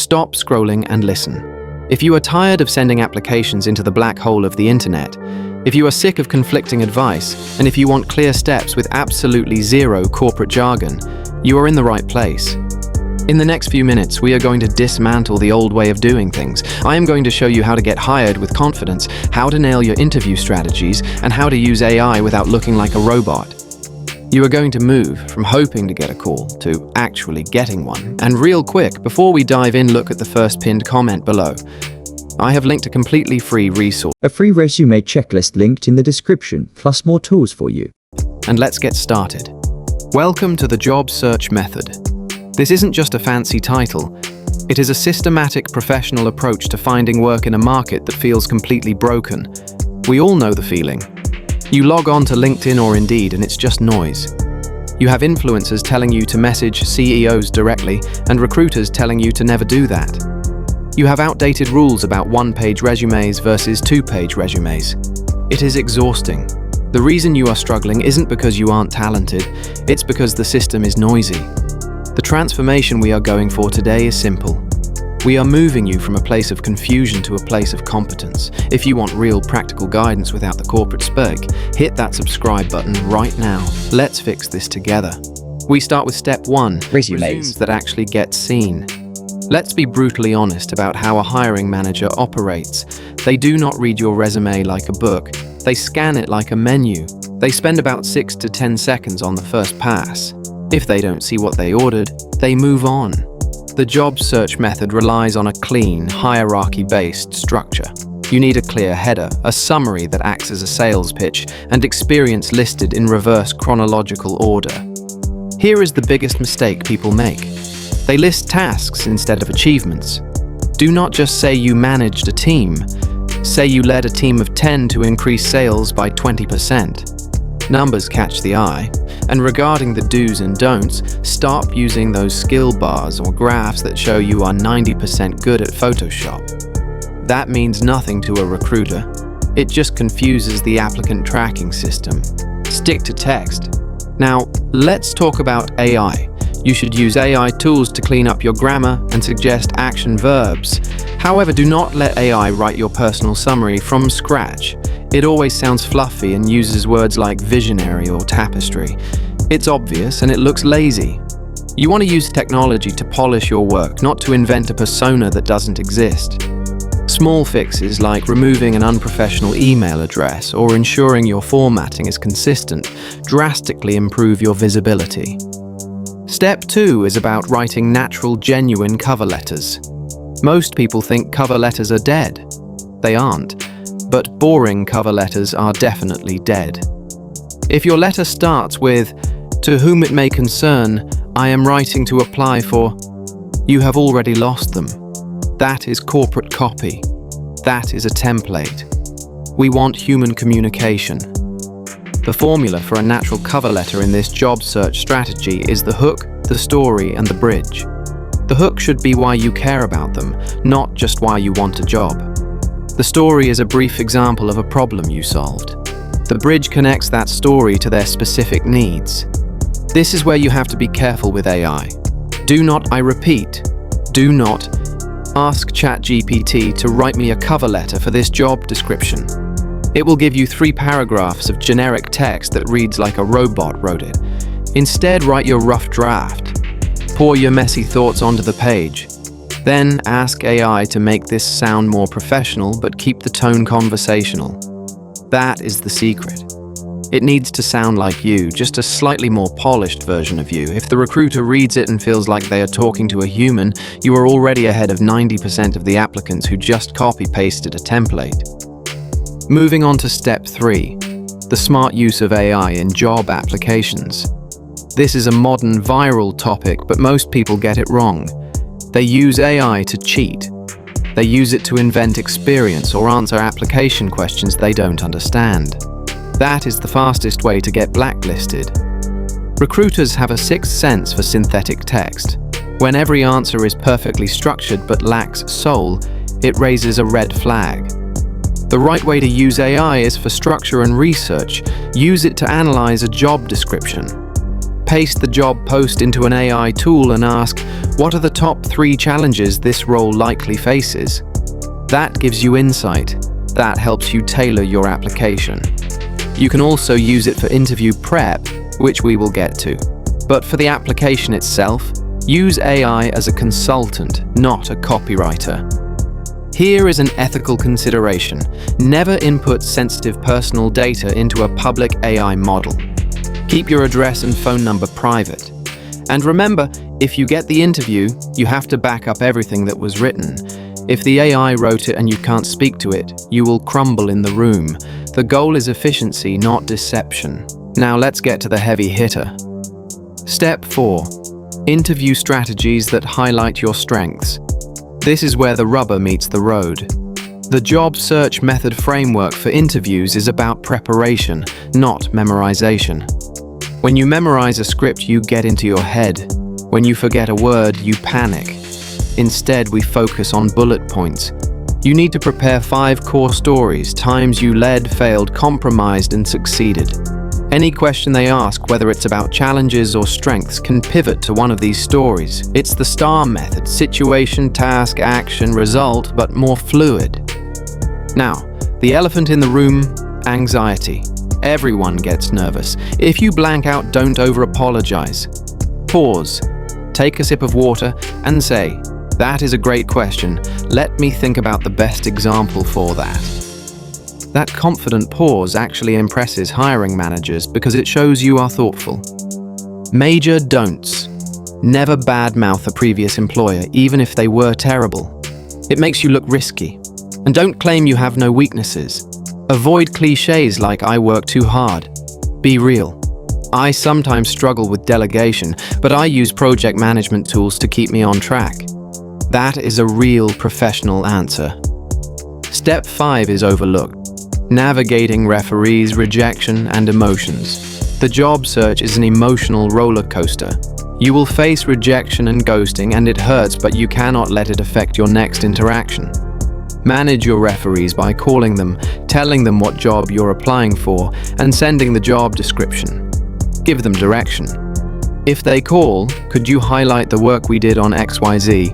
stop scrolling and listen. If you are tired of sending applications into the black hole of the internet, if you are sick of conflicting advice, and if you want clear steps with absolutely zero corporate jargon, you are in the right place. In the next few minutes, we are going to dismantle the old way of doing things. I am going to show you how to get hired with confidence, how to nail your interview strategies, and how to use AI without looking like a robot. You are going to move from hoping to get a call to actually getting one. And real quick, before we dive in, look at the first pinned comment below. I have linked a completely free resource. A free resume checklist linked in the description, plus more tools for you. And let's get started. Welcome to the job search method. This isn't just a fancy title. It is a systematic professional approach to finding work in a market that feels completely broken. We all know the feeling. You log on to LinkedIn or Indeed and it's just noise. You have influencers telling you to message CEOs directly and recruiters telling you to never do that. You have outdated rules about one-page resumes versus two-page resumes. It is exhausting. The reason you are struggling isn't because you aren't talented, it's because the system is noisy. The transformation we are going for today is simple. We are moving you from a place of confusion to a place of competence. If you want real practical guidance without the corporate spec, hit that subscribe button right now. Let's fix this together. We start with step 1, resumes that actually get seen. Let's be brutally honest about how a hiring manager operates. They do not read your resume like a book. They scan it like a menu. They spend about 6 to 10 seconds on the first pass. If they don't see what they ordered, they move on. The job search method relies on a clean, hierarchy-based structure. You need a clear header, a summary that acts as a sales pitch, and experience listed in reverse chronological order. Here is the biggest mistake people make. They list tasks instead of achievements. Do not just say you managed a team. Say you led a team of 10 to increase sales by 20%. Numbers catch the eye. And regarding the do's and don'ts, stop using those skill bars or graphs that show you are 90% good at Photoshop. That means nothing to a recruiter. It just confuses the applicant tracking system. Stick to text. Now, let's talk about AI. You should use AI tools to clean up your grammar and suggest action verbs. However, do not let AI write your personal summary from scratch. It always sounds fluffy and uses words like visionary or tapestry. It's obvious and it looks lazy. You want to use technology to polish your work, not to invent a persona that doesn't exist. Small fixes like removing an unprofessional email address or ensuring your formatting is consistent drastically improve your visibility. Step 2 is about writing natural, genuine cover letters. Most people think cover letters are dead. They aren't. But boring cover letters are definitely dead. If your letter starts with, "To whom it may concern, I am writing to apply for," you have already lost them. That is corporate copy. That is a template. We want human communication. The formula for a natural cover letter in this job search strategy is the hook, the story, and the bridge. The hook should be why you care about them, not just why you want a job. The story is a brief example of a problem you solved. The bridge connects that story to their specific needs. This is where you have to be careful with AI. Do not, I repeat, do not ask ChatGPT to write me a cover letter for this job description. It will give you 3 paragraphs of generic text that reads like a robot wrote it. Instead, write your rough draft. Pour your messy thoughts onto the page. Then ask AI to make this sound more professional but keep the tone conversational. That is the secret. It needs to sound like you, just a slightly more polished version of you. If the recruiter reads it and feels like they are talking to a human, you are already ahead of 90% of the applicants who just copy-pasted a template. Moving on to step 3, the smart use of AI in job applications. This is a modern viral topic, but most people get it wrong. They use AI to cheat. They use it to invent experience or answer application questions they don't understand. That is the fastest way to get blacklisted. Recruiters have a sixth sense for synthetic text. When every answer is perfectly structured but lacks soul, it raises a red flag. The right way to use AI is for structure and research. Use it to analyze a job description. Paste the job post into an AI tool and ask, what are the top 3 challenges this role likely faces? That gives you insight. That helps you tailor your application. You can also use it for interview prep, which we will get to. But for the application itself, use AI as a consultant, not a copywriter. Here is an ethical consideration. Never input sensitive personal data into a public AI model. Keep your address and phone number private. And remember, if you get the interview, you have to back up everything that was written. If the AI wrote it and you can't speak to it, you will crumble in the room. The goal is efficiency, not deception. Now let's get to the heavy hitter. Step 4. Interview strategies that highlight your strengths. This is where the rubber meets the road. The job search method framework for interviews is about preparation, not memorization. When you memorize a script, you get into your head. When you forget a word, you panic. Instead, we focus on bullet points. You need to prepare 5 core stories, times you led, failed, compromised, and succeeded. Any question they ask, whether it's about challenges or strengths, can pivot to one of these stories. It's the STAR method: situation, task, action, result, but more fluid. Now, the elephant in the room: anxiety. Everyone gets nervous. If you blank out, don't over-apologize. Pause, take a sip of water, and say, "That is a great question. Let me think about the best example for that." That confident pause actually impresses hiring managers because it shows you are thoughtful. Major don'ts. Never badmouth a previous employer, even if they were terrible. It makes you look risky. And don't claim you have no weaknesses. Avoid cliches like "I work too hard." Be real. I sometimes struggle with delegation, but I use project management tools to keep me on track. That is a real professional answer. Step 5 is overlooked. Navigating referees, rejection, and emotions. The job search is an emotional roller coaster. You will face rejection and ghosting, and it hurts, but you cannot let it affect your next interaction. Manage your referees by calling them, telling them what job you're applying for, and sending the job description. Give them direction. If they call, "Could you highlight the work we did on XYZ?"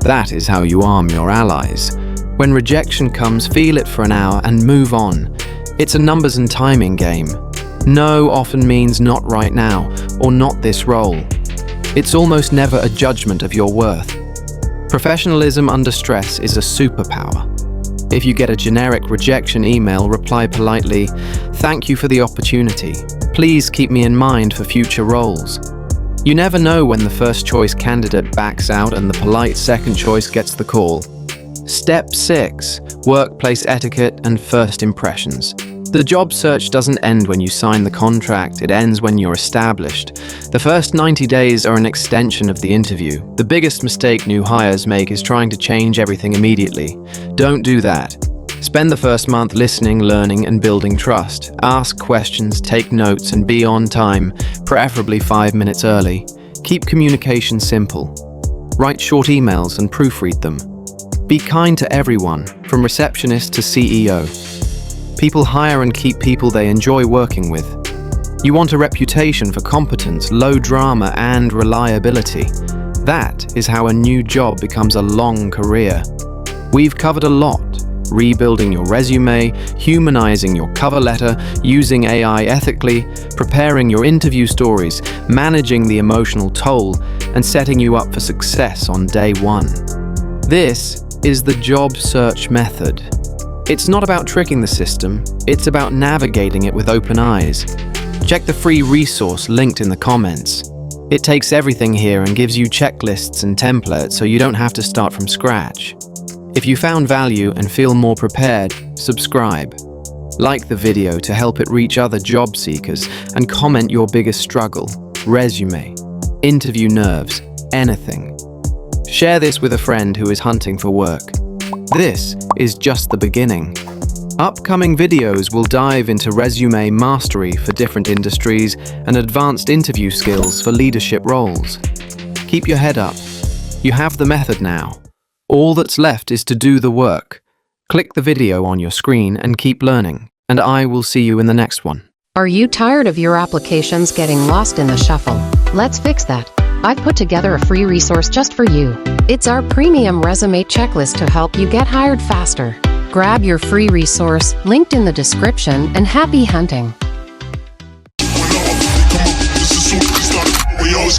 That is how you arm your allies. When rejection comes, feel it for an hour and move on. It's a numbers and timing game. No often means not right now, or not this role. It's almost never a judgment of your worth. Professionalism under stress is a superpower. If you get a generic rejection email, reply politely, "Thank you for the opportunity. Please keep me in mind for future roles." You never know when the first choice candidate backs out and the polite second choice gets the call. Step 6. Workplace etiquette and first impressions. The job search doesn't end when you sign the contract, it ends when you're established. The first 90 days are an extension of the interview. The biggest mistake new hires make is trying to change everything immediately. Don't do that. Spend the first month listening, learning, and building trust. Ask questions, take notes, and be on time, preferably 5 minutes early. Keep communication simple. Write short emails and proofread them. Be kind to everyone, from receptionist to CEO. People hire and keep people they enjoy working with. You want a reputation for competence, low drama, and reliability. That is how a new job becomes a long career. We've covered a lot. Rebuilding your resume, humanizing your cover letter, using AI ethically, preparing your interview stories, managing the emotional toll, and setting you up for success on day 1. This is the job search method. It's not about tricking the system, it's about navigating it with open eyes. Check the free resource linked in the comments. It takes everything here and gives you checklists and templates so you don't have to start from scratch. If you found value and feel more prepared, subscribe. Like the video to help it reach other job seekers, and comment your biggest struggle, resume, interview nerves, anything. Share this with a friend who is hunting for work. This is just the beginning. Upcoming videos will dive into resume mastery for different industries and advanced interview skills for leadership roles. Keep your head up. You have the method now. All that's left is to do the work. Click the video on your screen and keep learning, and I will see you in the next one. Are you tired of your applications getting lost in the shuffle? Let's fix that. I've put together a free resource just for you. It's our premium resume checklist to help you get hired faster. Grab your free resource, linked in the description, and happy hunting. This is what we start. We always